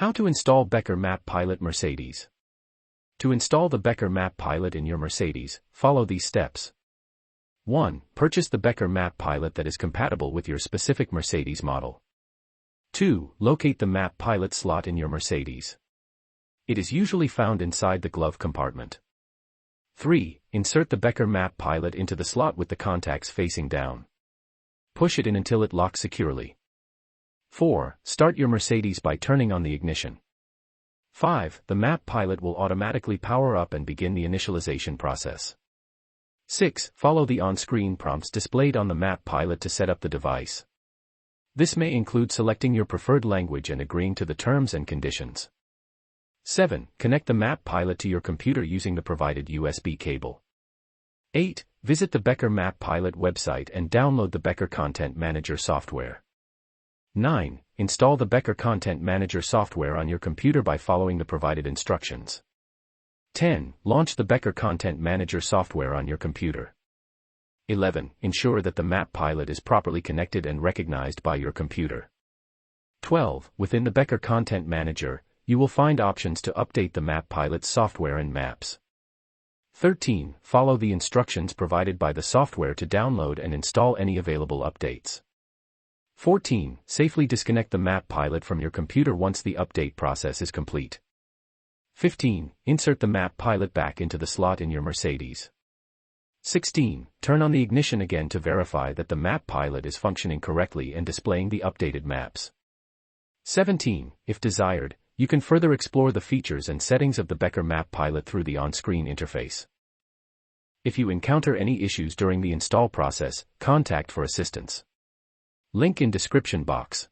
How to install Becker Map Pilot Mercedes. To install the Becker Map Pilot in your Mercedes, follow these steps. 1. Purchase the Becker Map Pilot that is compatible with your specific Mercedes model. 2. Locate the Map Pilot slot in your Mercedes. It is usually found inside the glove compartment. 3. Insert the Becker Map Pilot into the slot with the contacts facing down. Push it in until it locks securely. 4. Start your Mercedes by turning on the ignition. 5. The Map Pilot will automatically power up and begin the initialization process. 6. Follow the on-screen prompts displayed on the Map Pilot to set up the device. This may include selecting your preferred language and agreeing to the terms and conditions. 7. Connect the Map Pilot to your computer using the provided USB cable. 8. Visit the Becker Map Pilot website and download the Becker Content Manager software. 9. Install the Becker Content Manager software on your computer by following the provided instructions. 10. Launch the Becker Content Manager software on your computer. 11. Ensure that the Map Pilot is properly connected and recognized by your computer. 12. Within the Becker Content Manager, you will find options to update the Map Pilot software and maps. 13. Follow the instructions provided by the software to download and install any available updates. 14. Safely disconnect the Map Pilot from your computer once the update process is complete. 15. Insert the Map Pilot back into the slot in your Mercedes. 16. Turn on the ignition again to verify that the Map Pilot is functioning correctly and displaying the updated maps. 17. If desired, you can further explore the features and settings of the Becker Map Pilot through the on-screen interface. If you encounter any issues during the install process, contact for assistance. Link in description box.